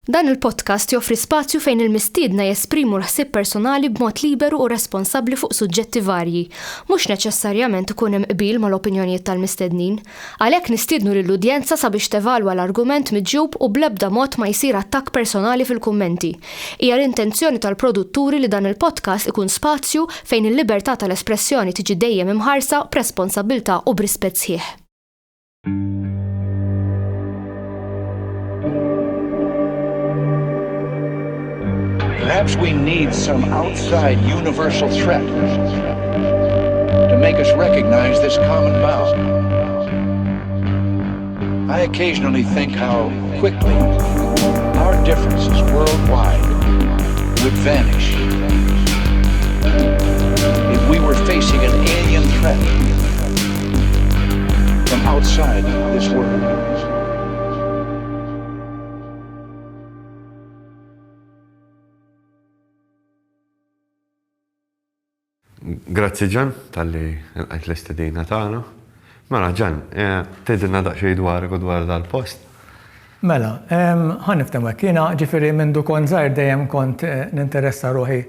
Dan il-podcast joffri spazju fejn il-mistiedna jesprimu l-ħsieb personali b'mod liberu u responsabbli fuq suġġetti varji, mhux neċessarjament ikun hemm qbil mal-opinjonijiet tal-mistednin. Għalhekk nistiednu lill-udjenza sabiex tevalwa l-argument miġjub u bl-ebda mod ma jsir attakk personali fil-kummenti. Hija l-intenzjoni tal-produtturi li dan il-podcast ikun spazju fejn il-libertà tal-espressjoni tiġi dejjem imħarsa b'responsabbiltà u b'rispett sħiħ. Perhaps we need some outside universal threat to make us recognize this common bound. I occasionally think how quickly our differences worldwide would vanish if we were facing an alien threat from outside this world. Grazzi Ġan, tal-li għajt l-istedina tagħna. Mela Ġan, tgħidilna daqsxejn dwarek u dwar dal-post. Mela, ħaniftem hekk. Jiena ġifieri mindu kont żgħir dejjem kont ninteressa ruħi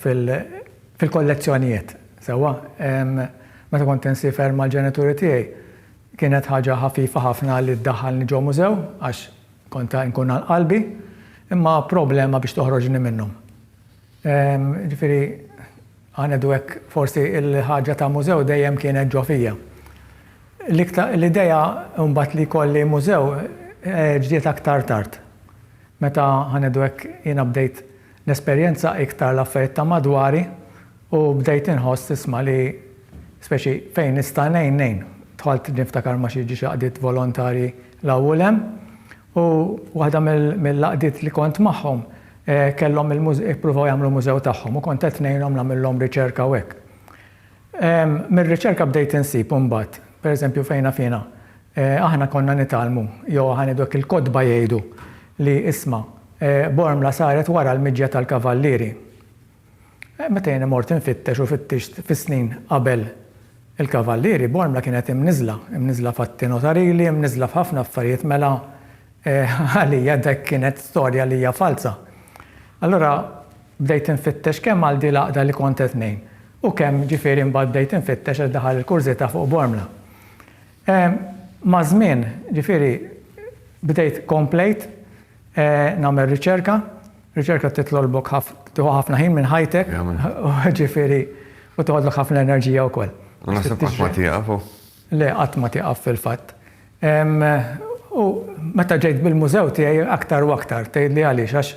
fil-kollezzjonijiet. Sewwa, meta kont insifer mal-ġenituri tiegħi kienet ħaġa ħafifa ħafna li ddaħħalni ġew mużew għax kont nkun għal qalbi, imma problema biex toħroġni minnhom. Ġifieri għanedu hekk forsi il-ħaġa ta' mużew dejjem kienet ġo fija. L-idea mbagħad li kolli mużew ġdiet aktar tard. Meta ħanedu hekk jiena bdejt nesperjenza iktar l-affarijiet ta' madwari u bdejt inħoss isma' li speċi fejn nista' ngħin. Tħalt niftakar ma xi xaqdiet volontari l-ewwel hemm u waħda mill-laqdiet li kont magħhom kellhom ippruvaw jagħmlu mużew tagħhom u kont qed ngħinhom nagħmilhom riċerka u hekk. Mir-riċerka bdejt insib imbagħad, pereżempju fejna fina, aħna konna nitalmu, jew ħaniedu hekk il-kodba jgħidu li isma' Bormla saret wara l-miġja tal-kavallieri. Meta jien mort infittex u fittixt fis-snin qabel il-kavallieri, Bormla kienet imniżla fatti notarili, imniżla f'ħafna affarijiet mela għalija dak kienet storja li hija falsa. Allora bdejt infittex kemm għal di laqda li kont qed ngħin u kemm ġifieri mbagħad bdejt infittex għal daħal il-kurżita fuq Bormla. Ma' żmien ġifieri bdejt komplejt nagħmel riċerka titlolbok ħafna ħin minn ħajtek ġifieri u toħodlok ħafna enerġija wkoll. Naħseb qatt ma tieqaf. Le qatt ma tieqaf fil-fatt. U meta ġejt bil-mużew tiegħi aktar u aktar tgħidli għaliex għax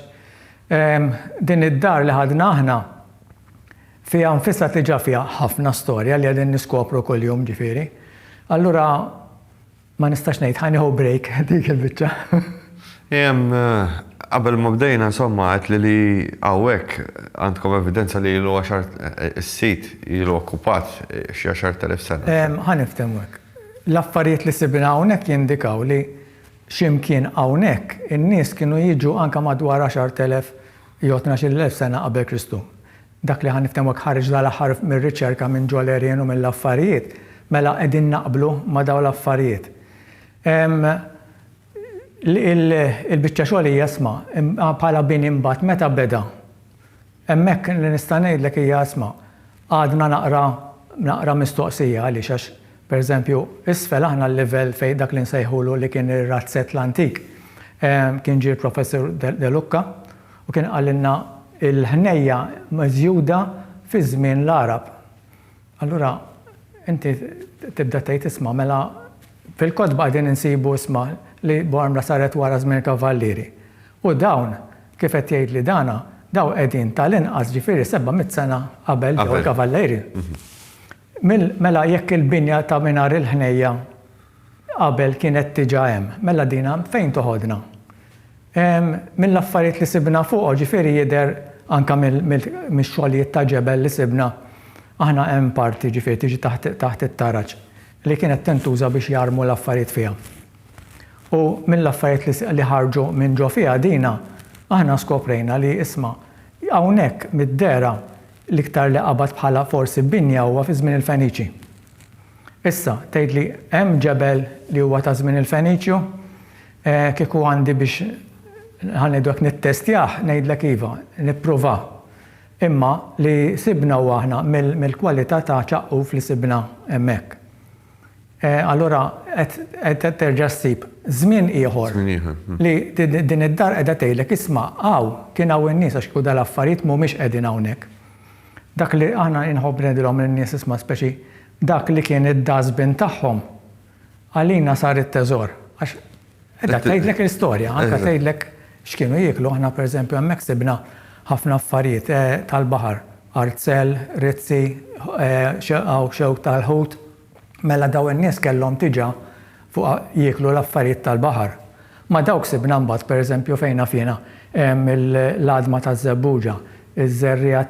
din id-dar li ħadna aħna fiha nfisha tiġa fiha ħafna storja li qegħdin niskopru kuljum ġifieri. Allura ma nistax ngħid ħanieħu break dik il-biċċa. Qabel ma bdejna insomma qed li hawnhekk għandkom evidenza li ilu is-sit ilu okkupat xi 10,000 sena. Ħaniftem hekk. L-affarijiet li sibna hawnhekk jindikaw li x'imkien hawnhekk in-nies kienu jiġu anke madwar 10,000 jew 12,000 sena qabel Kristu. Dak li ħaniftem hekk ħareġ dal-aħħar mir-riċerka minn Ġolerien u mill-affarijiet mela qegħdin naqblu ma' dawn l-affarijiet. Il-biċċa xogħol hija isma' bħala bini imbagħad meta beda. Hemmhekk li nista' ngħidlek hija isma' għadna naqra mistoqsija għaliex għax pereżempju isfel aħna l-livell fejn dak li nsejħulu li kien ir-razzett l-antik kien ġie professur De Lucca u kien qalilna il-ħnejja miżjuda fi żmien l-Arab. Allura inti tibda tgħid isma' mela fil-kodba qegħdin insibu isma' li Bormla saret wara żmien kavallieri. U dawn kif qed jgħid li dana daw qegħdin tal-inqas ġifieri 700 sena qabel ġew il-kavallieri. Mela jekk il-binja ta' mingħajr il-ħnejja qabel kienet tiġa hemm, mela dina fejn toħodna? Mill-affarijiet li sibna fuq ġifieri jidher anke mix-xogħlijiet ta' ġebel li sibna aħna hemm parti ġifieri tiġi taħt it-taraġ li kienet tintuża biex jarmu l-affarijiet fiha. U mill-affarijiet li ħarġu minn ġo fiha dina aħna skoprejna li isma' hawnhekk mid-dera l-iktar li qabad bħala forsi binja huwa fi żmien il-Feniċi. Issa, tgħidli hemm ġebel li huwa ta' żmien il-Feniċju, kieku għandi biex ħanidwek nittestjaħ, ngħidlek iva, nipprova. Imma li sibna u aħna mill-kwalità ta' ċaqquf li sibna hemmhekk. Allura qed terġa' ssib żmien ieħor li din id-dar qiegħda tgħidlek isma' kien hawn in-nies għax kieku dal-affarijiet mhumiex qegħdin hawnhekk. Dak li aħna inħobb ngħidilhom lin-nies isma' speċi dak li kien id-dazbin tagħhom għalina sar it-teżor. Għax qiegħda tgħidlek l-istorja, anke tgħidlek x'kienu jieklu aħna pereżempju hemmhekk sibna ħafna affarijiet tal-baħar, arzel, rizzi, xewk tal-ħut. Mela daw in-nies kellhom tiġa fuq jieklu l-affarijiet tal-baħar. Ma dawk sibna mbagħad pereżempju fejna fina l-adma taż-żebbuġa, iż-żerrija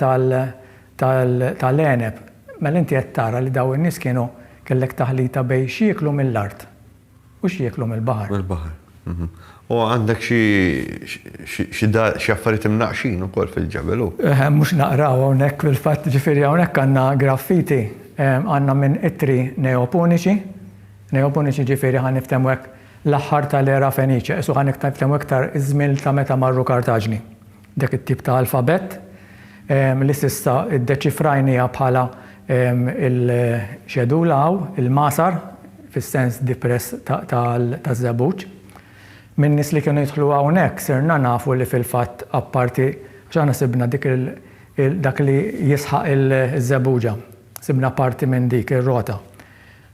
tal-għeneb. Mela inti qed tara li daw in-nies kienu kellek taħlita bejn x'jieklu mill-art u x'jieklu mill-baħar. Mill-baħar. U għandek xi affarijiet imnaqxin ukoll fil-ġebel. Mhux naqraw hawnhekk fil-fatt ġifieri hawnhekk għandna graffiti għandna minn ittri neoponiċi. Neoponiċi ġifieri ħaniftehmu hekk l-aħħar tal-era Feniċe, isu ħaniftehmu iktar iż-żmien ta' meta marru Kartaġni. Dak it-tip ta' alfabet li s'issa iddeċifrajnija bħala il-xedula il-masar fis-sens dipress taż-żebbuġ. Min nies li kienu jidħlu hawnhekk sirna nafu li fil-fatt apparti x'aħna sibna dak li jisħaq il-żebbuġa. Sibna parti minn dik ir-rota.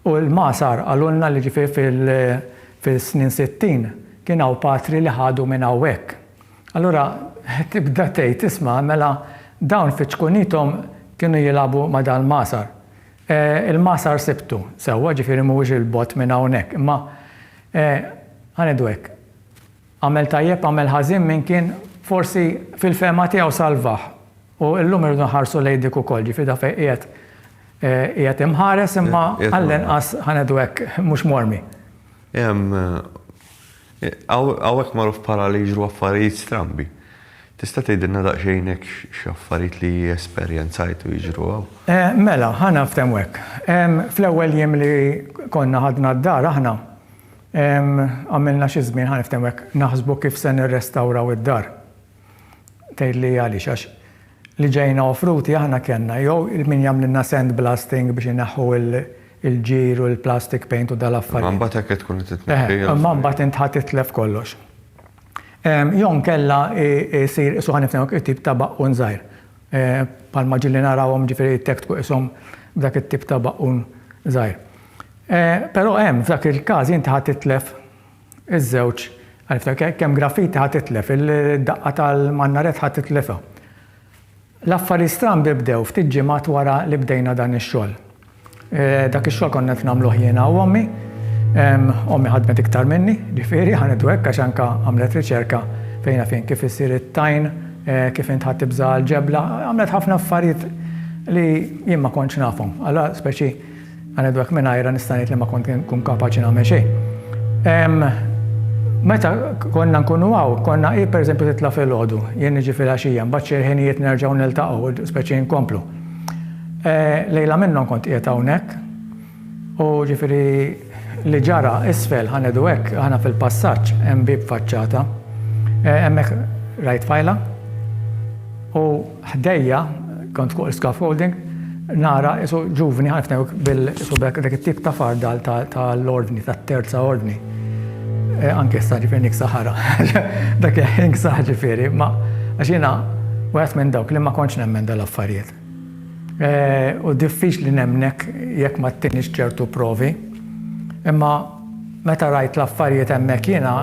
U l-masar għalulna li ġifieri fil-snin 60 kien hawn patri li ħadu minn hawnhekk. Allura tibda tgħid isma' mela dawn fiċkunithom kienu jilagħbu ma' dal-masar. Il-masar sibtu sewwa ġifieri mhuwiex il-bot minn hawnhekk, imma ħanedu hekk. Għamel tajjeb, għamel ħażin minn kien forsi fil-fema tiegħu salvaħ. U llum irridu nħarsu lejn dik ukoll, ġifieri da fejn qiegħed imħares imma għall-inqas ħanedu hekk mhux mormi. Hawnhekk magħruf bħala li jiġru affarijiet strambi. Tista' tgħidilna daqsxejn hekk x'affarijiet li esperjenzajtu jiġru hawn? Mela, ħana ftem hekk. Fl-ewwel jiem li konna ħadna d-dar aħna għamilna xi żmien ħaniftem hekk naħsbu kif se nirrestawraw id-dar. Tgħidli għaliex għax li ġejna offruti aħna kellna jew min jagħmlilna sandblasting biex inaħħu il-ġir u l-plastic paint u dal-affarijiet. Ma mbagħad hekk tkun titneħħi. Ma mbagħad int ħadd titlef kollox. Jom kella jsir isu ħaniftem hekk it-tip ta' baqqun żgħir. Bħalma ġilli narawhom ġifieri jtektku ishom b'dak it-tip ta' baqqun żgħir. Però f'dak il-każ inti ħadd titlef iż-żewġ għalfek kemm graffiti ħadd titlef, il-daqqa tal-mannaret ħadd titlefha. L-affarijiet strambi bdew ftit ġimgħat wara li bdejna dan ix-xogħol. Dak ix-xogħol konna qed nagħmluh jiena u ommi. Ommi ħadmet iktar minni, ġifieri ħanedu hekk għax anke għamlet riċerka fejn kif isir it-tajn, kif int ħadd tibża l-ġebla, għamlet ħafna affarijiet li jien ma kontx nafhom. Allura speċi ħanedu hekk mingħajrha nista' ngħid li ma kont nkun kapaċi nagħmel xejn. Meta konna nkunu hawn, konna pereżempju titla' filgħodu, jien niġi fil-għaxija, mbagħad xi ħinijiet nerġgħu niltaqgħu speċi nkomplu. Lejla minnhom kont qiegħed hawnhekk u ġifieri li ġara isfel ħanedu hekk aħna fil-passaġġ hemm bib faċċata. Hemmhekk rajt fajla u ħdejja kont fuq il-scaffolding nara isu ġuvni ħaniftem bil-isu dak it-tip ta' fardal tal-ordni, tat-terza ordni. Anke issa ġifieri niksaħara. Dak niksaħ ġifieri, ma għax jiena wieħed minn dawk li ma kontx nemmen dal-affarijiet. U diffiċli nemnek jekk ma ttinix ċertu provi. Imma meta rajt l-affarijiet hemmhekk jiena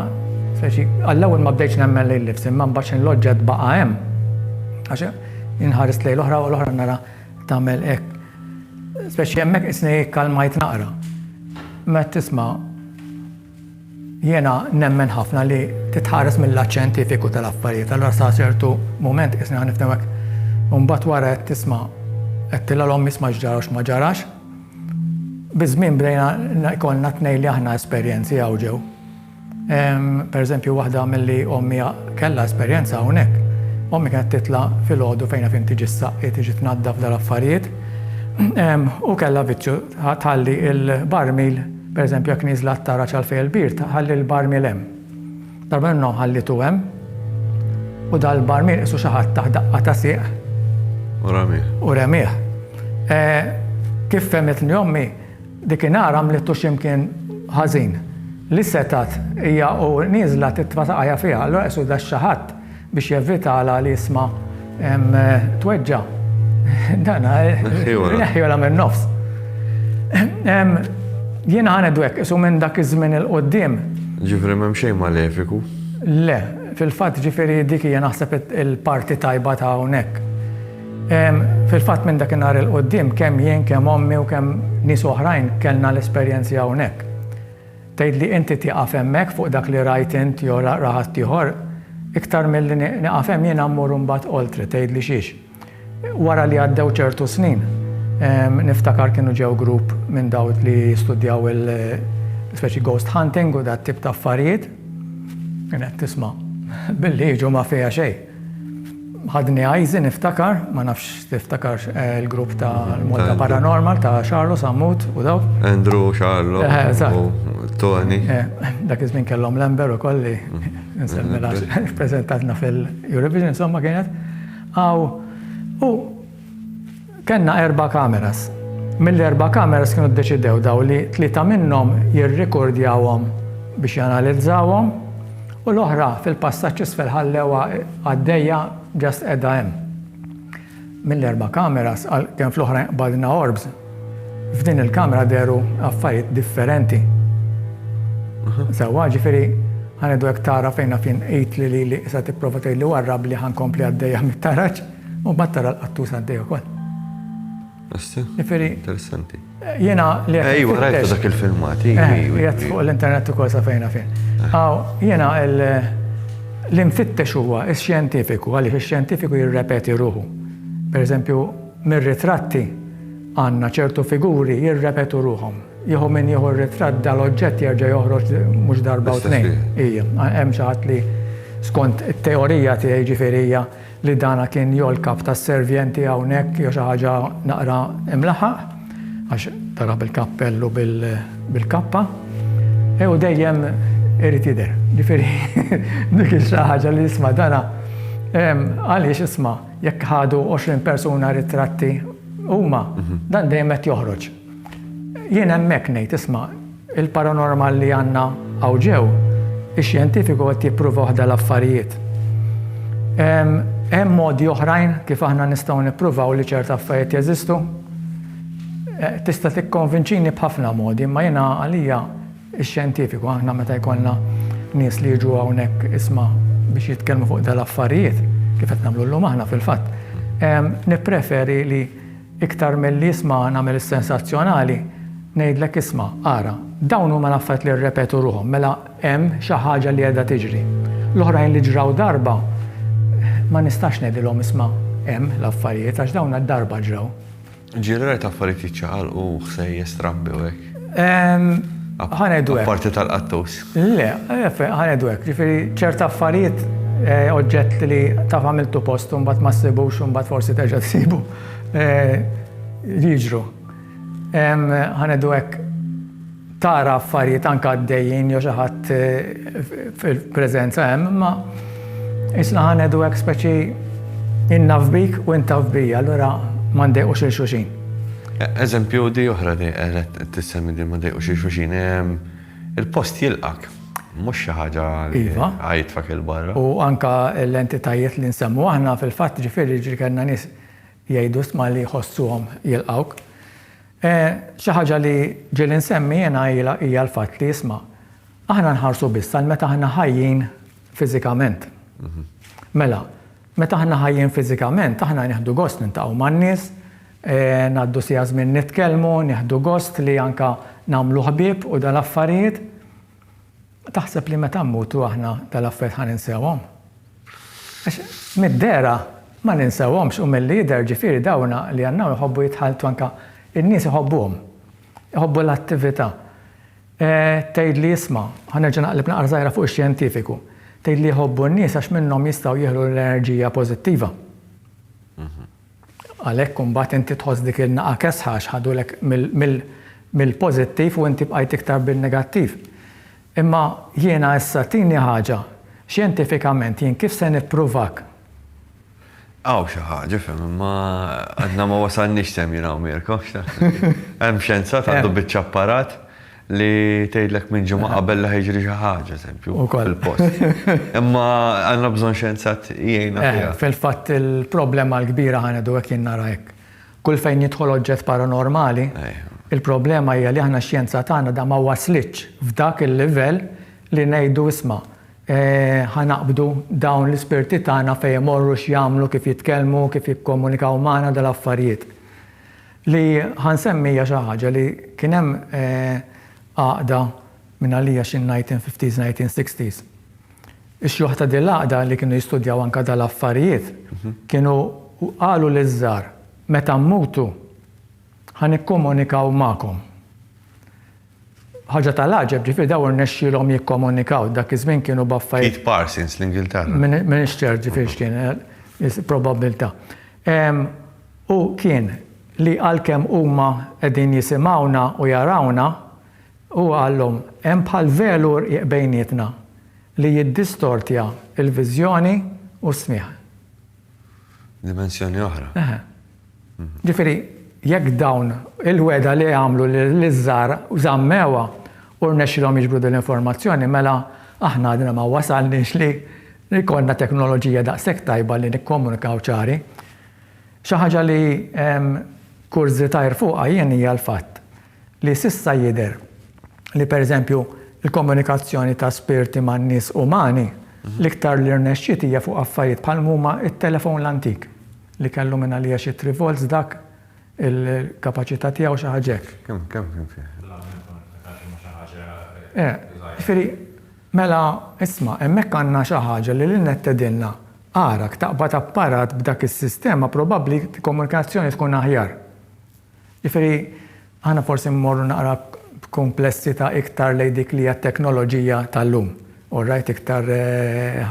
għall-ewwel ma bdejtx nemmen lejn nifsi, imma mbagħad inloġġed baqa' hemm. Għax inħares lejn l-oħra u l-oħra nara tagħmel hekk. Speċi hemmhekk isni kalmajt naqra. Meta tisma' jiena nemmen ħafna li titħares mill-lat xjentifiku tal-affarijiet. Allura sa ċertu mument isni ħanifhem hekk. U mbagħad wara qed tisma' qed tilha l-ommi ma ġarax ma ġarax. Biżmien bdejna jkollna tnejn li aħna esperjenzi hawn ġew. Pereżempju waħda milli ommi kellha esperjenza hawnhekk. Ommi kienet titla' filgħodu fejn fejn tiġi s-saqqiet tiġi tnaddaf dal-affarijiet. U kellha viċċju tħalli il-barmil, pereżempju jekk nieżla t-tara ċal fejn il-bir, tħalli l-barmil hemm. Darba minnhom ħallitu hemm u dal-barmil isu xi ħadd taħt daqqa ta' sieq u remih. Kif fehmetni ommi, dikinhar għamlitu x'imkien ħażin. Li setat hija u nieżla titfataqja fiha, allura isu da xi ħadd biex jevitala li jisma' tweġġa' dana neħjola minn nofs. Jiena ħanedu hekk isu minn dak iż-żmien il-qudiem. Ġifri m'hemm xejn malefiku? Le, fil-fatt ġifieri dik hija naħseb il-parti tajba ta' hawnhekk. Fil-fatt minn dakinhar il-qudiem kemm jien kemm ommi u kemm nies oħrajn kellna l-esperjenzi hawnhekk. Tgħidli inti tieqaf hemmhekk fuq dak li rajt int jew raħat ieħor, iktar milli nieqaf hemm jiena mmur mbagħad oltre tgħidli xiex. Wara li għaddew ċertu snin, niftakar kienu ġew grupp minn dawk li studjaw il-speċi ghost hunting u dat tip ta' affarijiet. Kienet tisma' billi jiġu ma fiha xejn. Ħadni għajzi niftakar, ma nafx tiftakar il-grupp ta' Malta Paranormal ta' Xarlo, Sammut u dawk. Andrew, Xarlo, Tony. Dak iż-żmien kellhom Lember ukoll li nsemmela ppreżentatna fil-Eurovision, insomma kienet. U kellna 4 kameras. Mill-4 kameras kienu ddeċidew daw li 3 minnhom jirrikordjawhom biex janalizzawhom u l-oħra fil-passaġġ isfel ħallewha għaddejja ġast qiegħda hemm. Mill-4 kameras kien fl-oħra qbadna orbs. F'din il-kamera deru affarijiet differenti. Sewwa ġifieri ħanedu hekk tara fejn qejt li sa tipprova tgħidli warrab li ħankompli għaddejja mit-taraġġ u mbagħad tara l-qattus għaddejja wkoll. Interessanti. Jiena li Ejwa, rajtu dak il-filmati. Qiegħed fuq l-internet ukoll sa fejna fejn. Jiena l-infittex huwa x-xjentifiku, għaliex ix-xjentifiku jirrepeti ruħu. Pereżempju, mir-ritratti għandna ċertu figuri jirrepetu ruhom. Jieħu min jieħu r-ritratt dal-oġġett jerġa' joħroġ mhux darba u tnejn. Hija, hemm xi ħadd li skont it-teorija tiegħi ġifieri hija li dana kien jolkab tas-servjenti hawnhekk jew xi ħaġa naqra imlaħaq għax tara bil-kappellu bil-kappa. U dejjem irid jidher. Ġifieri dik xi ħaġa li isma' dana għaliex isma' jekk ħadu 20 persuna ritratti huma dan dejjem qed joħroġ. Jien hemmhekk ngħid isma' il-paranormal li għandna hawn ġew ix-xjentifiku qed jippruva waħda l-affarijiet. Hemm modi oħrajn kif aħna nistgħu nippruvaw li ċerta affarijiet jeżistu. Tista' tikkonvinċini b'ħafna modi, imma jiena għalija ix-xjentifiku aħna meta jkollna nies li jiġu hawnhekk isma' biex jitkellmu fuq dal-affarijiet kif qed nagħmlu llum aħna fil-fatt. Nippreferi li iktar milli isma' nagħmel is-sensazzjonali ngħidlek isma' ara, dawn huma l-affarijiet li rrepetu ruhom, mela hemm xi ħaġa li qiegħda tiġri. L-oħrajn li ġraw darba ma nistax ngħidilhom isma' hemm l-affarijiet għax dawn ad-darba ġraw. Ġieli rajt affarijiet jiċċaqalqu ħsejjes trabbi u hekk. Ħanejdu hekk. Apparti tal-qattus. Le, ħanejdu hekk. Ġifieri ċerta affarijiet oġġett li taf għamiltu post u mbagħad ma ssibux u mbagħad forsi terġa' tsibu jiġru. Ħanejdu hekk tara affarijiet anke għaddejjin jew xi ħadd fil-preżenza hemm, imma isna ħanejdu hekk speċi innaf bik u intaf bija, allura ma ndejqux il xulxin. Eżempju di oħra di qed tissemmi di ma ndejqux il xulxin, il-post jilqak, mhux xi ħaġa li għajtfak il-barra. U anke l-entitajiet li nsemmu aħna fil-fatt ġifieri kellna nies jgħidu isma' li jħossuhom jilqawk. Xi ħaġa li ġieli nsemmi jiena hija l-fatt li isma' aħna nħarsu biss għal meta aħna ħajjin fiżikament. Mela, meta aħna ħajjin fiżikament, aħna nieħdu gost nintaqgħu man-nies, ngħaddu sija żmien nitkellmu, nieħdu gost li anke nagħmlu ħbieb u dal-affarijiet. Taħseb li meta mmutu aħna dal-affarijiet ħaninsewhom. Għax mid-dera ma ninsewhomx u mill-lider ġifieri dawna li għandna jħobbu jitħalltu anke in-nies iħobbuhom, iħobbu l-attività. Tgħidli isma' ħanerġa' naqleb naqra żgħira fuq ix-xjentifiku. Tgħidli jħobbu n-nies għax minnhom jistgħu jieħdu l-enerġija pożittiva. Għalhekk imbagħad inti tħoss dik il-naqa' kesħa għax ħadulek mill-pożittiv u inti bqajt iktar bil-negattiv. Imma jiena issa tini ħaġa xjentifikament jien kif se nippruvak? Xi ħaġa fem, ma għadna ma wasalniex semmina u Mirko. Hemm xjenzat għandu biċċa apparat li tgħidlek minn ġimgħa qabel li ħejġri xi ħaġa eżempju fil-post. Imma għandna bżonn xjenzat jgħinna fiha. Fil-fatt il-problema l-kbira ħanedu hekk jien nara hekk. Kull fejn jidħol oġġett paranormali, il-problema hija li aħna x-xjenza tagħna da ma waslitx f'dak il-livell li ngħidu isma' ħanaqbdu dawn l-ispirti tagħna fejn imorru x'jagħmlu, kif jitkellmu, kif jikkomunikaw magħna dal-affarijiet. Li ħansemmi hija xi ħaġa li kien hemm għaqda minn għalija x'in-1950s, 1960s. Ix-xjuħ ta' din l-għaqda li kienu jistudjaw anke dal-affarijiet kienu qalu liż-żgħar meta mmutu ħanikkomunikaw magħkom. Ħaġa tal-għaġeb ġifieri daw irnexxielhom jikkomunikaw dak iż-żmien kienu b'affarijiet. Keith Parsons l-Ingilterra. Min ixċer ġifieri x'kien probabilità. U kien li għalkemm huma qegħdin jisimgħuna u jarawna u għallhom hemm bħal velur bejnietna li jiddistortja il-viżjoni u s-smieħ. Dimensjoni oħra. Ġifieri jekk dawn il-weda li għamlu l-żgħar u żammewa u rnexxilhom jiġbru din l-informazzjoni mela aħna għadna ma wasalniex li jkollna teknoloġija daqshekk tajba li nikkomunikaw ċari. Xi ħaġa li kurżitajr fuqha jien hija l-fatt li s'issa jidher li pereżempju il-komunikazzjoni ta' spirti man nies umani l-iktar li rnexxiet hija fuq affarijiet bħal huma it-telefon l-antik li kellu minn għalija xi 3 volts dak il-kapaċità tiegħu xi ħaġa hekk. Kemm fih? Ġifieri mela isma' hemmhekk għandna xi ħaġa li lilnet tedilna għarak taqbad apparat b'dak is-sistema probabbli komunikazzjoni tkun aħjar. Ġifieri aħna forsi mmorru naqra komplessità iktar lejn dik li hija t-teknoloġija tal-lum. Orrajt iktar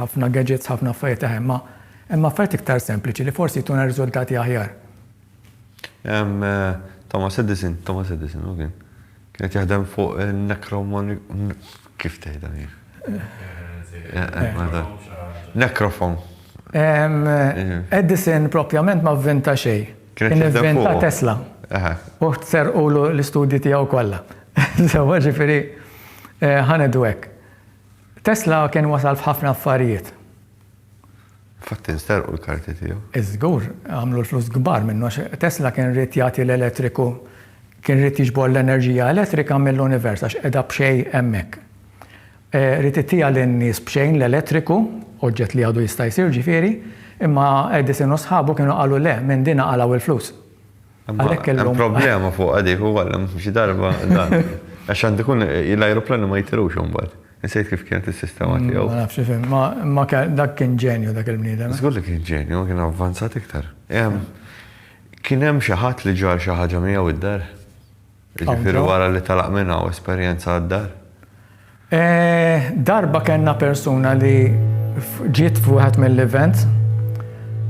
ħafna gadgets, ħafna affarijiet imma affarijiet iktar sempliċi li forsi jtuna riżultati aħjar. Thomas Edison, kienet jaħdem fuq il-nekromoni... Kif tgħidha hi? Nekrofon. Edison propjament ma vventa xejn. Kien inventa Tesla. U serqulu l-istudji tiegħu kollha. Sewwa ġifieri ħanedu hekk. Tesla kien wasal f'ħafna affarijiet. Fatti nsterqu l-karti tiegħu. Iżgur, għamlu l-flus kbar minnu Tesla kien rrid jagħti l-elettriku, kien rrid jiġbor l-enerġija elettrika mill-univers għax qiegħda b'xejn hemmhekk. Rrid ittija lin-nies b'xejn l-elettriku, oġġett li għadu jista' jsir ġifieri, imma Edison u sħabu kienu qalu le minn din għalaw il-flus. Hemm problema fuq għadik u għallem xi darba dan. Għax għandu jkun l-ajruplani ma jitirux imbagħad. Nsejt kif kienet is-sistema tiegħu. Ma nafx ifhem, ma dak kien ġenju dak il-bniedem. Żgur li kien ġenju, kien avvanzat iktar. Kien hemm xi ħadd li ġar xi ħaġa miegħu id-dar. Jiġifieri wara li talaq minnha u esperjenza għad-dar. Darba kellna persuna li ġiet f'wieħed mill-events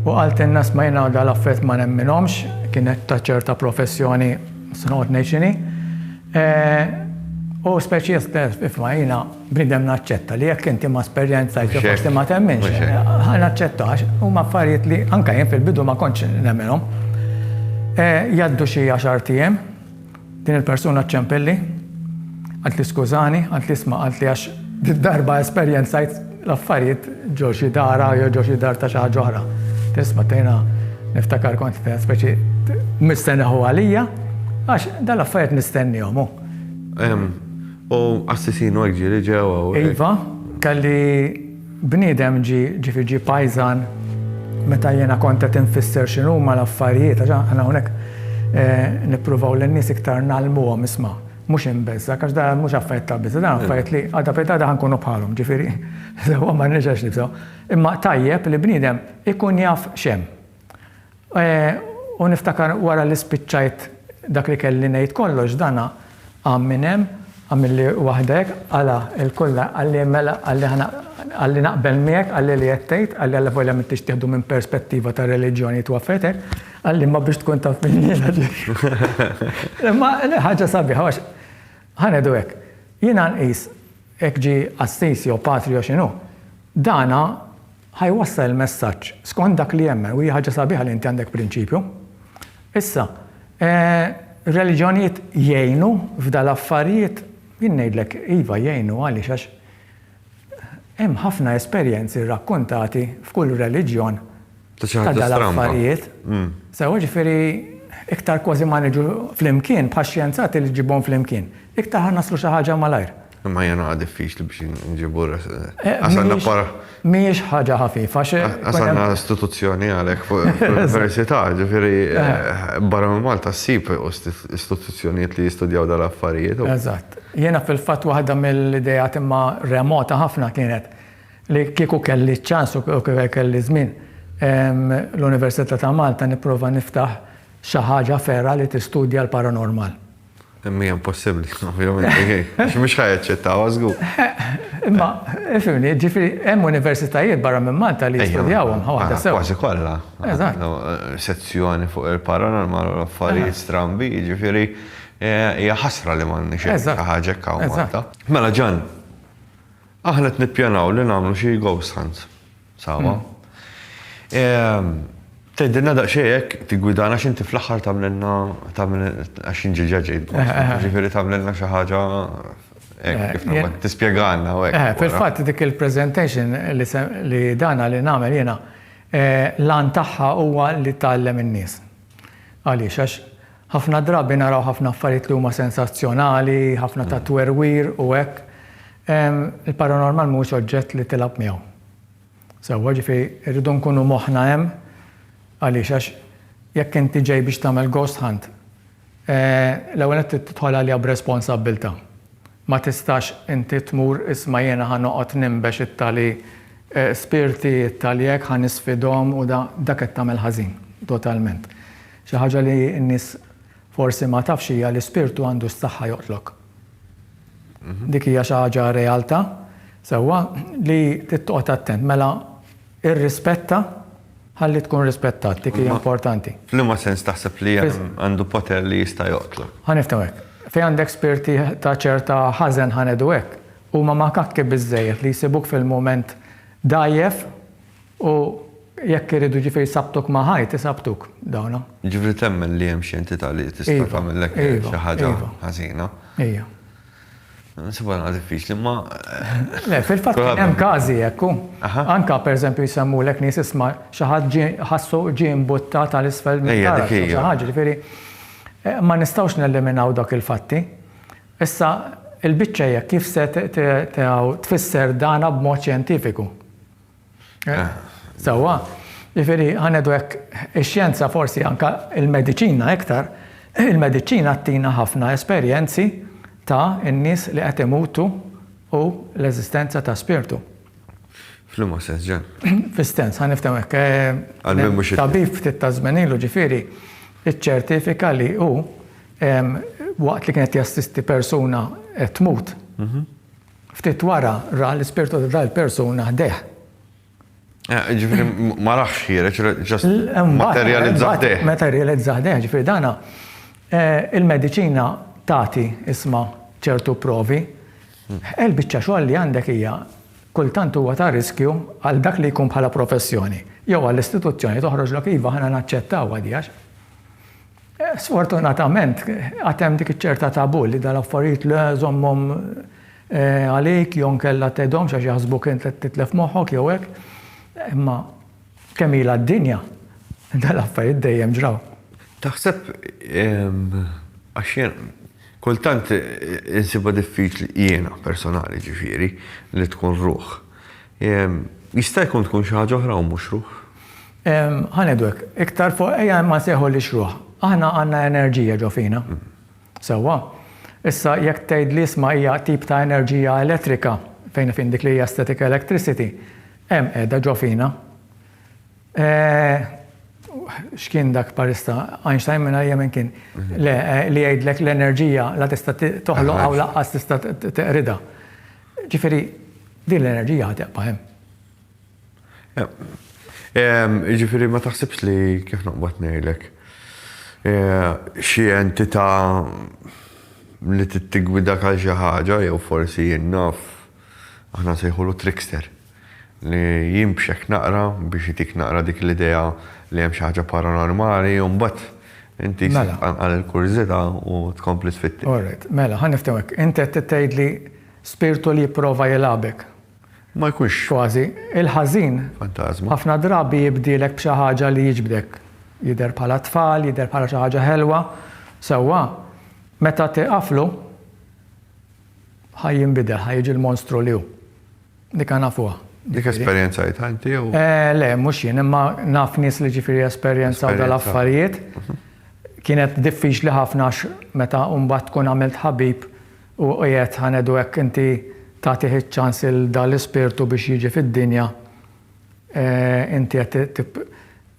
u qalt inna smajna dal-affett ma nemminhomx, kienet ta' ċerta professjoni snot ngħid u speċjalist ifma' jiena bniedem naċċetta li jekk inti ma' esperjenza forsi ma temminx, naċċetta għax huma affarijiet li anke jien fil-bidu ma kontx nemminhom. Jgħaddu xi 10 ijiem, din il-persuna ċempilli, għalt li skużani, għalt li isma' għalt li għax darba esperjenzajt l-affarijiet ġo xi dara jew ġo xi dar ta' xi ħaġa oħra. Tisma' tgħinha niftakar kont speċi mistenneħu għalija għax dal-affarijiet nistennihom. U assisinu għek ġiri ġewa. Iva, kalli bniedem ġi pajzan meta jena kontet infisser xinu ma l-affarijiet, għana unek nipruvaw l-nis iktar nalmuhom isma' mux imbezza, għax da mux affarijiet ta' bizza, da affarijiet li għadda pedada ħankunu bħalhom, ġifiri, sewa ma nġax nibsaw. Imma tajjeb li bniedem ikun jaf xem. U niftakar wara li spiċċajt dak li kelli ngħid kollox dana għamminem, għamilli wahdek, għala il-kolla, għalli mela, għalli naqbel miegħek, għalli li jettejt, għalli għalli volja mittix tieħdu minn perspettiva ta' reliġjoni tu għaffetek, għalli ma biex tkun taf minnina ġi. Ma ħagġa sabiħa, għax, ħanedu hekk, jiena nqis hekk ġi assisi jew patri jew x'inhu, dana ħajwassal il-messaġġ skont dak li jemmen u hija ħaġa sabiħa li inti għandek prinċipju. Issa, reliġjonijiet jgħinu f'dal affarijiet jien ngħidlek iva jgħinu għaliex għax hemm ħafna esperjenzi rrakkuntati f'kull reliġjon ta' dal-affarijiet. Sewa ġifieri iktar kważi ma niġu flimkien bħax xjenzati li ġibhom flimkien. Iktar ħa naslu xi ħaġa malajr. Ma jena diffiċli biex nġibu għasanna para. Miex ħaġa ħafifa. Għasanna istituzzjoni għalek università, ġifiri barra minn Malta s-sib istituzzjonijiet li jistudjaw dal-affarijiet. Eżatt. Jena fil-fat waħda mill-idejat imma remota ħafna kienet li kieku kelli ċans u kelli żmien l-Università ta' Malta nipprova niftaħ xi ħaġa ferra li tistudja l-paranormal. Mija impossibli, ovvijament, mux ħajċettaw, għazgu. Imma, fimni, ġifiri, hemm universitajiet barra minn Malta li jistudjawhom, ħawħda sew. Quasi kollha. Sezzjoni fuq il-paranormal u affarijiet strambi, ġifiri, hija ħasra li m'għandniex ħaġa hekk Malta. Mela Ġan, aħna qed nippjanaw li nagħmlu xi ghost hunts. Sawa. Tejdinna daqxejek, tigwidana xinti fl-axħar tamlenna għax inġiġaġi, ġifiri tamlenna xaħġa kif nabba tispiegħanna u Fil-fat dik il-presentation li dana li namel jena, lan taħħa huwa li tallem in-nies. Għaliex, għax ħafna drabi naraw ħafna affarijiet li huma sensazzjonali, ħafna ta' twerwir u hekk. Il-paranormal mhux oġġett li tilab miegħu. Sewwa ġifieri rridu nkunu moħħna hemm għaliex għax jekk inti ġej biex tagħmel ghost hunt, l-ewwel qed tidħol għalija b'responsabbiltà. Ma tistax inti tmur isma' jiena ħanoqgħod nimbex it-tali spirti it-tali hekk ħanisfidhom u dak qed tagħmel ħażin totalment. Xi ħaġa li n-nies forsi ma tafx hija li spirtu għandu s-saħħa joqtlok. Dik hija xi ħaġa realtà sewwa li tittoqgħod attent mela irrispetta ħalli tkun rispettat, dik hija importanti. F'liema sens taħseb li għandu poter li jista' joqtlok? Ħaniftem hekk. Fejn għandek spirti ta' ċerta ħażen ħanedu hekk, huma ma kakki biżżejjed li jsibuk fil-mument dajjef u jekk iridu ġifieri sabtuk ma' ħajt isabtuk dawna. Ġifieri temmen li hemm xi entità li tista' tagħmellek xi ħaġa ħażina. Ejja. Nsibha diffiċli ma. Le, fil-fatt hemm każi hekk. Anka pereżempju jsemmulek nies isma' xi ħadd ħassu ġie mbuttat tal-isfel minn xi ħaġa, ġifieri ma nistgħux neliminaw dak il-fatti. Issa il-biċċa hija kif se tfisser dana b'mod xjentifiku. Sewwa, ġifieri ħanedu hekk ix-xjenza forsi anke il-mediċina iktar, il-mediċina ttina ħafna esperjenzi ta' in-nies li qed imutu u l-eżistenza ta' spirtu. Fl-imma sens ġen. Fis-sens, ħaniftem hekk tabib ftit ta' żmien ilu ġifieri iċċertifika li hu waqt li kienet jassisti persuna qed tmut. Ftit wara ra l-ispirtu ta' l-persuna ħdeħ. Ġifieri ma raħx ħireġ, ġast materializzaħ deħ. Materializzaħ deħ, ġifieri dana il-mediċina tagħti isma' ċertu provi, il-biċċa xogħol li għandek hija kultant huwa ta' riskju għal dak li jkun bħala professjoni. Jew għall-istituzzjoni toħroġlok iva ħana naċċettawha dijax. Sfortunatament għad hemm dik iċ-ċerta tabu li dal-affarijiet li żommhom għalik jew nkella tgħidhom x'għax jaħsbuk int titlef moħħok jew hekk. Imma kemm ilha d-dinja dal-affarijiet dejjem ġraw. Taħseb għax kultant insiba diffiċli jiena personali ġifieri li tkun ruħ. Jista' jkun tkun xi ħaġa oħra u mhux ruħ? Ħanedu hekk, iktar fuq ejja ma seħħolix ruħ. Aħna għandna enerġija ġo fina. Sewwa. Issa jekk tgħid li isma' hija tip ta' enerġija elettrika fejn fin dik li hija static electricity, hemm qiegħda ġo fina. X'kien dak parista Einstein minn ejja minn kien li jgħidlek l-enerġija la tista' toħloq aw laqqas tista' teqrida. Ġifieri din l-enerġija ħatebqa' hemm. Ġifieri ma taħsibx li kif noqbad ngħidlek xi entità li tittigwidak għal xi ħaġa jew forsi jien naf aħna sejħulu trickster. li jimxek naqra biex jitik naqra dik l-idea li hemm xi ħaġa paranormali u mbagħad inti għal il-kurzita u tkompli tfitti. Alright, mela, ħan niftemmek. Inti qed tgħidli spiritu li jipprova jilabek. Ma jkunx Kważi, il-ħażin fantasma. ħafna drabi jibdilek b'xi ħaġa li jiġbdek. Jidher bħala tfal, jidher bħala xi ħaġa ħelwa. Sewwa, meta tiqaflu ħajjinbidel, ħajjiġi l-monstru li hu. Dik nafuha. Dik esperjenza jtanti u. Le, mhux jien, imma naf nies li ġifieri esperjenzaw dal-affarijiet. Kienet diffiċli ħafna meta mbagħad tkun għamilt ħabib u qiegħed ħanedu hekk inti tagħtih iċ-ċans il dal-ispirtu biex jiġi fid-dinja. Inti qed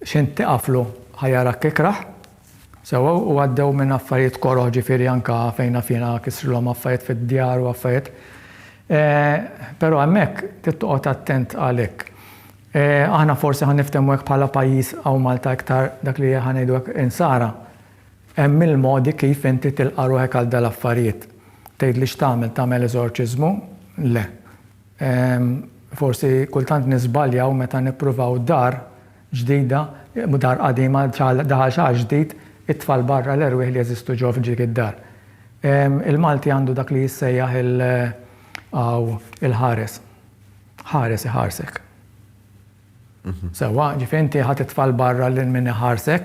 x'int tiqaflu ħajarak ikraħ. Sewa u għaddew minn affarijiet koroħ ġifieri anke fejna fina kisrilhom affarijiet fid-djar u affarijiet. Però hemmhekk tittoqgħod attent għalhekk. Aħna forsi ħan niftehmu hekk bħala pajjiż hawn Malta iktar dak li ħanejdu hekk insara. Hemm il-modi kif inti tilqa' ruħek għal dal-affarijiet. Tgħidli x'tagħmel eżorċiżmu? Le. Forsi kultant nisbaljaw meta nippruvaw dar ġdida, dar qadima daħal xi ġdid, it-tfal barra l-erwieħ li jeżistu ġew f'dik id-dar. Il-Malti għandu dak li jissejjaħ il-ħares. Ħares iħarsek. Sewa, ġifieri ħadd it-tfal barra lil min iħarsek,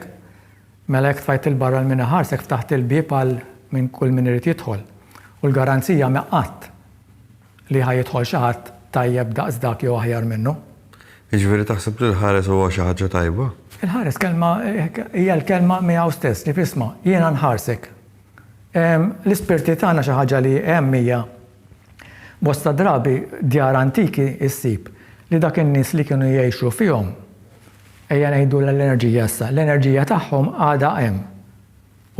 mela jekk tfajt il-barra l min iħarsek ftaħt il-bieb għal minn kull min irid jidħol. U l-garanzija meqqat li ħajidħol xi ħadd tajjeb daqs dak jew aħjar minnu. Jiġifieri taħseb li l-ħares huwa xi ħaġa tajba? Il-ħares hija l-kelma miegħu stess li fisma' jiena nħarsek. L-ispirti tagħna xi ħaġa li hemm hija bosta drabi djar antiki issib li dak in-nies li kienu jgħixu fihom ejja ngħidu l-enerġija issa, l-enerġija tagħhom għadha hemm.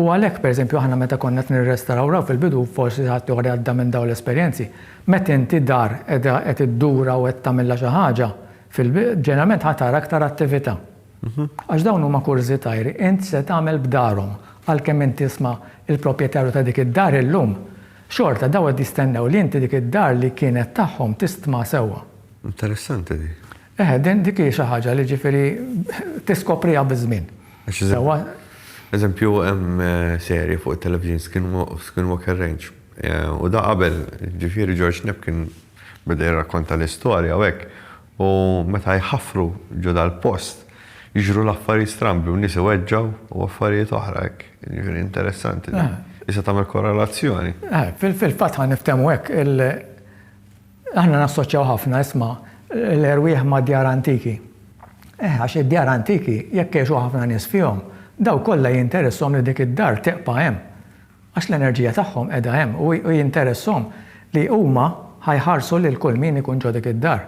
U għalhekk pereżempju aħna meta konna qed nirrestawraw fil-bidu forsi ħadd joħri għadda minn dawn l-esperjenzi. Meta inti dar qed iddura u qed tagħmilha xi ħaġa ġeneralment ħadd tara aktar attività. Għax dawn huma kurżitajri, inti se tagħmel b'darhom għalkemm inti tisma' il-proprjetarju ta' dik id-dar illum. Xorta daw qed jistennew li inti dik id-dar li kienet tagħhom tistma' sewwa. Interessanti di. Din dik hija xi ħaġa li ġifieri tiskopriha biż-żmien. Eżempju hemm serje fuq it-television Skinwalker Range. U da qabel ġifieri George Knapp kien beda jirrakkonta l-istorja u hekk. U meta jħaffru ġo dal-post jiġru l-affarijiet strambi u nies iweġġaw u affarijiet oħra hekk. Ġifieri interessanti. Issa tagħmel korrelazzjoni. Fil-fatt ħan niftehmu hekk aħna nassoċjaw ħafna isma' l-erwieħ ma' djar antiki. Għax id-djar antiki jekk jgħixu ħafna nies fihom, daw kollha jinteresshom li dik id-dar teqpa' hemm. Għax l-enerġija tagħhom qiegħda hemm u jinteresshom li huma ħajħarsu lil kull min ikun ġo dik id-dar.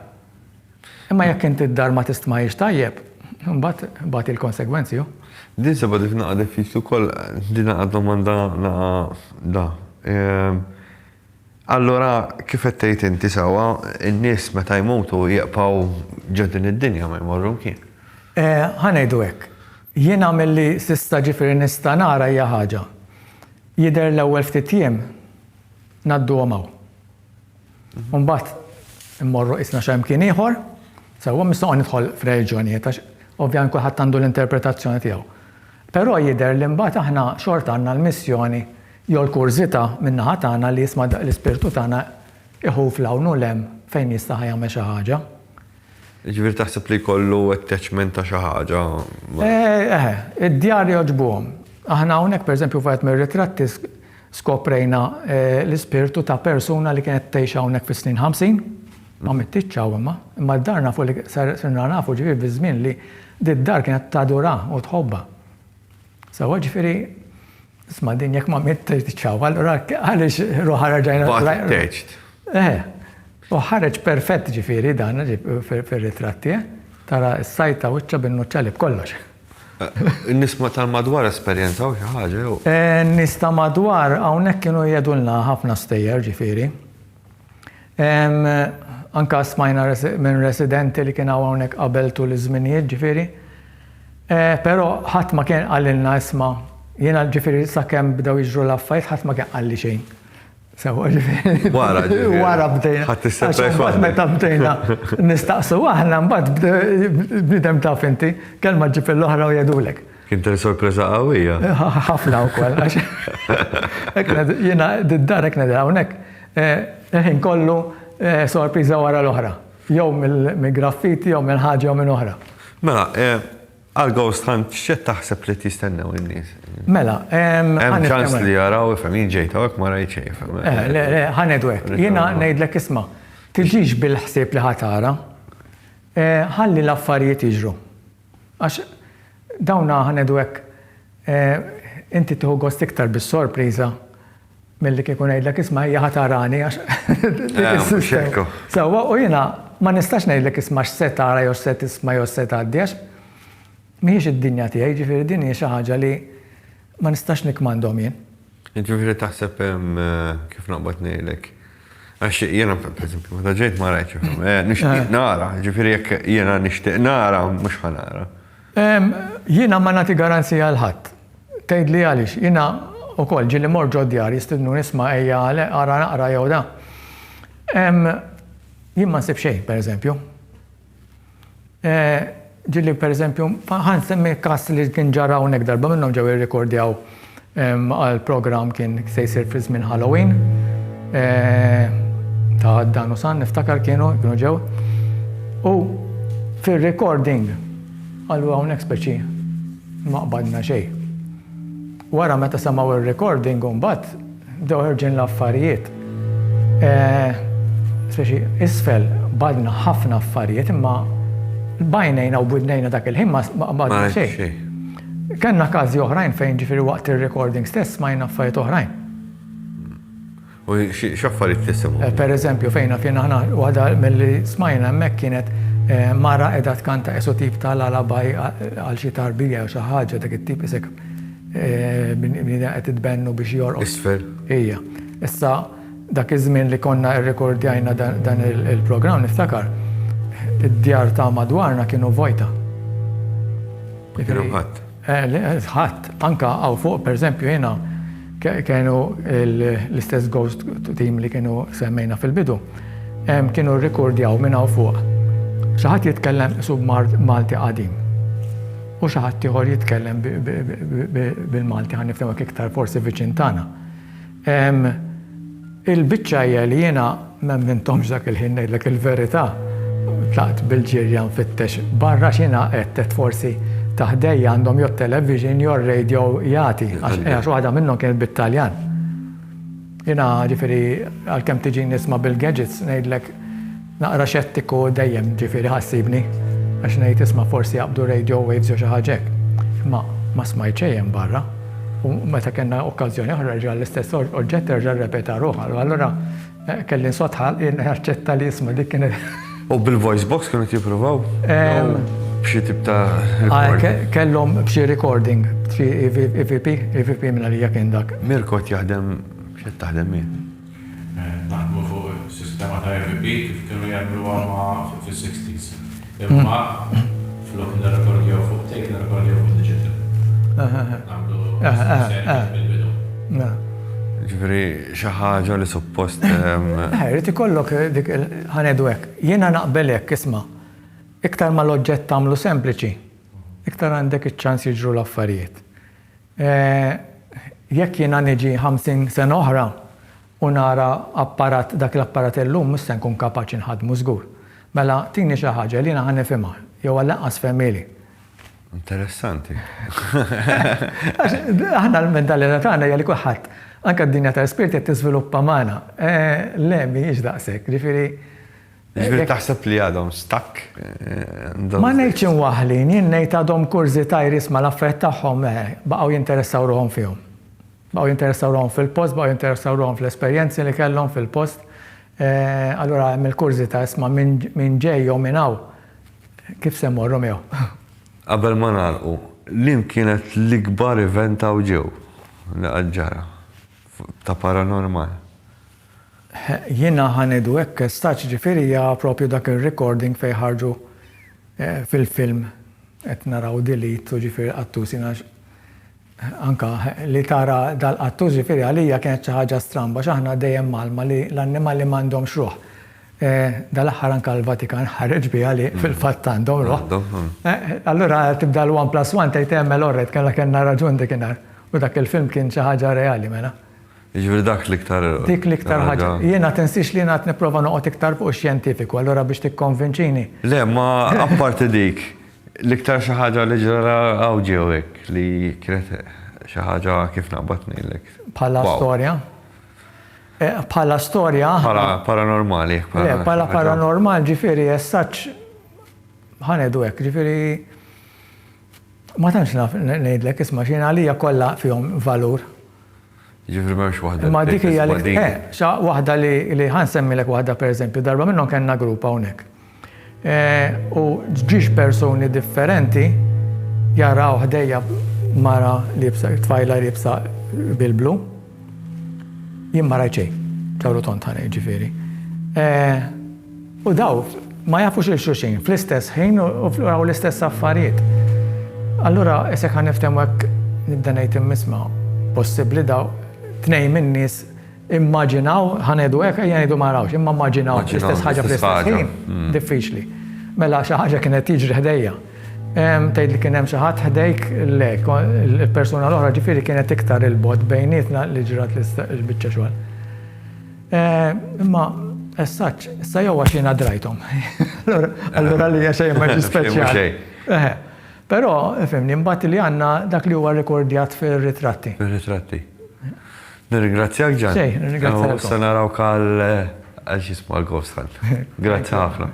Imma jekk inti id-dar ma tistma'hiex tajjeb, mbagħad il-konsegwenzi hu. Din seba' naqa' diffiċli wkoll din naqa' domanda da. Allura kif qed tgħid inti sewwa, in-nies meta jmutu jeqpaw ġo din id-dinja ma jmorru kien. Ħanejdu hekk. Jien għamel li sista ġifieri nista' nara hija ħaġa. Jidher l-ewwel ftit jiem ngħadduhom hawn. Mbagħad immorru isna x'hemm ieħor, sewwa mistoqgħod nidħol f'reliġjonijiet għax ovvjament kulħadd għandu l-interpretazzjoni tiegħu. Però jidher li mbagħad aħna xorta għandna l-missjoni jew l-kurżità min-naħa tagħna li jisma' l-ispirtu tagħna iħu fl-hawn u lem fejn jista' jagħmel xi ħaġa. Ġifieri taħseb li jkollu attachment ta' xi ħaġa. Id-djar jogħġbuhom. Aħna hawnhekk pereżempju wieħed mir-ritratti skoprejna l-ispirtu ta' persuna li kienet tgħix hawnhekk fis-snin 50. Ma mittiċċaw imma d-dar nafu li sirna nafu ġifieri biż-żmien li d-dar kienet tadura u tħobba. Sewwa ġifieri isma' din jekk ma mittiċċaw, allura għaliex ruħa raġajna. U ħareġ perfett ġifieri dan fir-ritratti, tara s-sajta wiċċa bin-nuċċa li b'kollox. Nisma' tal-madwar esperjenzaw xi ħaġa jew? Nies ta' madwar hawnhekk kienu jgħidulna ħafna stejjer ġifieri. Anka smajna minn residenti li kien hawnhekk qabel tul iż-żminijiet ġifieri. Però ħadd ma kien qalilna isma' jiena ġifieri sakemm bdew jiġru l-affarijiet ħadd ma kien qalli xejn. Sewa ġifieri. Wara ġifieri. Wara bdejna. Ħadd is-surprise Għax mbagħad waħda. meta bdejna nistaqsu aħna mbagħad bnidem taf inti kelma ġib l-oħra u jgħidulek. Kien tal sorpriża qawwija. ħafna wkoll għax jiena d-dar hekk nedha hawnhekk il-ħin kollu sorpriża wara l-oħra. Jew mill-graffiti jew minn ħaġa jew minn oħra. Mela, għal Ghost Hunt x'qed taħseb li tistennew in-nies? Mela, Hemm ċans li jaraw ifhem jien ġejt hawnhekk ma rajt xejn ifhem. ħanedu hekk. Jiena ngħidlek isma' tiġix bil-ħsieb li ħatara, ħalli l-affarijiet jiġru. Għax dawna ħanedu hekk inti tieħu gost iktar bis-sorpriża milli kieku ngħidlek isma' hija ħatarani għax sewwa u jiena ma nistax ngħidlek isma' x'se tara jew se tisma' jew se tgħaddi għax mhijiex id-dinja tiegħi, ġifieri din hija xi ħaġa li ma nistax nikmandhom jien. Ġifieri taħseb kif naqbad ngħidlek. Għax jiena pereżempju meta ġejt ma rajtx ifhem. Nixtieq nara, ġifieri jekk jiena nixtieq nara mhux ħanara. Jiena ma nagħti garanzija għal ħadd. Tgħidli għaliex, jiena ukoll ġieli mor ġodjar jistidnu nisma' ejja ara naqra jew da. Jien ma nsib xejn, pereżempju. Ġieli pereżempju, ħan semmi każ li kien ġara hawnhekk darba minnhom ġew irrekordjaw għal programm kien se jsir fi żmien Halloween. Ta' Dan u San niftakar kienu ġew. U fir-recording għallu hawnhekk speċi ma qbadna xejn. Wara meta samaw il-recording mbagħad bdew ħerġin l-affarijiet. Speċi isfel badna ħafna affarijiet imma bajnejna u budnejna dak il-ħin ma badna xejn. Kenna każi oħrajn fejn ġifieri waqt ir-recording stess smajna affarijiet oħrajn. U x'affarijiet tisimgħu? Pereżempju fejn fjena aħna waħda milli smajna hemmhekk kienet mara qiegħda tkanta esotip tal-alabaj għal xi tarbija u xi ħaġa dak it-tip isek bnida qed titbennu biex jorqod. Isfel. Ija. Issa dak iż-żmien li konna rrekordjajna dan il-programm niftakar id-djar ta' madwarna kienu vojta. Kienu ħadd. Ħadd, anka hawn fuq pereżempju jiena kienu l-istess Ghost team li kienu semmejna fil-bidu. Kienu rrekordjaw minn hawn fuq. Xi ħadd jitkellem sub Malti qadim. U xi ħadd ieħor jitkellem bil-Malti ħan nifhemha iktar forsi viċin tagħna. Il-biċċa hija li jiena m'hemmhomx dak il-ħin ngħidlek il-verità. Tlaqt bil-ġirja nfittex barra x'jiena qed forsi taħdejja għandhom jew television jew radio jagħti għax waħda minnhom kienet bit-Taljan. Jiena ġifieri għalkemm tiġi nisma' bil-gadgets ngħidlek naqra xettiku dejjem ġifieri ħassibni għax ngħid isma' forsi jaqbdu radio waves jew xi ħaġa hekk. Ma smajt xejn barra. U meta kellna okkażjoni oħra reġa' l-istess oġġett terġa' rrepeta ruħha. Allura kelli nsodħal naċċetta li isma' dik kienet. U bil-voice box kienu jippruvaw? B'xi tip ta' kellhom b'xi recording, b'xi EVP minn għalija kien dak. Mirkot jaħdem x'qed taħdem jien. Naħdmu fuq sistema ta' EVP kif kienu jagħmluha ma' fis-60s. Imma flok nirrekordjaw fuq tape nirrekordjaw fuq digital. Ġifieri xi ħaġa li suppost. Rid ikollok dik ħanedu hekk. Jiena naqbel hekk isma'. Iktar ma l-oġġett tagħmlu sempliċi, iktar għandek iċ-ċans jiġru l-affarijiet. Jekk jiena niġi 50 sena oħra u nara apparat dak l-apparat illum mhux se nkun kapaċi nħaddmu żgur. Mela tini xi ħaġa li jiena ħa nifhimha jew għall-anqas fehmieli. Interessanti. Aħna l-mentalità tagħna hija li kulħadd anke d-dinja tal-ispirit qed tiżviluppa magħna. Le mhijiex daqshekk, Ġifieri taħseb li għadhom stakk. Ma ngħidx inwaħħlin, jien ngħid għadhom kurżità jrisma' l-affarijiet tagħhom baqgħu jinteressaw ruhom fihom. Baqgħu jinteressaw ruhom fil-post, baqgħu jinteressaw ruhom fl-esperjenzi li kellhom fil-post. Allura hemm il-kurżità isma' minn ġej jew minn hawn kif se mmorru miegħu. Qabel ma nagħlqu, lim kienet l-ikbar event hawn ġew li qed ġara ta' paranormal. Jiena ħanedu hekk staċ ġifieri hija proprju dak ir-recording fejn ħarġu fil-film qed naraw delete u ġifieri qattusina anka li tara dal-qattu ġifieri għalija kienet xi ħaġa stramba x'aħna dejjem malma li l-annimali m'għandhomx ruħ. Dal-aħħar anka l-Vatikan ħareġ biha li fil-fatt għandhom ruħ. Allura tibda l-1+1 tgħid tagħmel orred kellna raġun dikinhar u dak il-film kien xi ħaġa reali mela. Jiġifieri dak l-iktar. Dik l-iktar ħaġa. Jiena tinsix li ngħid nipprova noqgħod iktar fuq xjentifiku, allura biex tikkonvinċini. Le, ma apparti dik, l-iktar xi ħaġa li ġara ġew hekk li kienet xi ħaġa kif naqbadni lek. Bħala storja. Bħala storja. Paranormali. Bħala paranormal ġifieri essaċ ħanedu hekk, ġifieri ma tantx naf ngħidlek isma' xi għalija kollha fihom valur. Ġifri m'hemmx waħda. Ma dik hija waħda li ħansemmilek waħda pereżempju, darba minnhom kellna grupp hawnhekk. U ġiex persuni differenti jaraw ħdejja mara libsa, tfajla libsa bil-blu. Jien ma rajt xejn, ċawru tont ħanej ġifieri. U daw ma jafux il-xulxin fl-istess ħin u l-istess affarijiet. Allura isek ħaniftehmu hekk nibda ngħid immisma' possibbli daw tnejn min-nies immaġinaw ħanedu hekk ejja ngħidu ma rawx, imma immaġinaw l-istess ħaġa fl-istess ħin diffiċli. Mela xi ħaġa kienet tiġri ħdejja. Tgħid li kien hemm xi ħadd ħdejk le, il-persuna l-oħra ġifieri kienet iktar il-bogħod bejnietna li ġrat l-biċċa xogħol. Imma issa jew għax jiena drajthom. Allura li hija xejn ma speċjali. Però fimni mbagħad li għandna dak li huwa rekordjat fir-ritratti. Fir-ritratti. Nirringrazzjak ġan. Xejn, nirringrazzjak. Se narawk għal x'ismu għal-Ghost Hunt. Grazzi ħafna.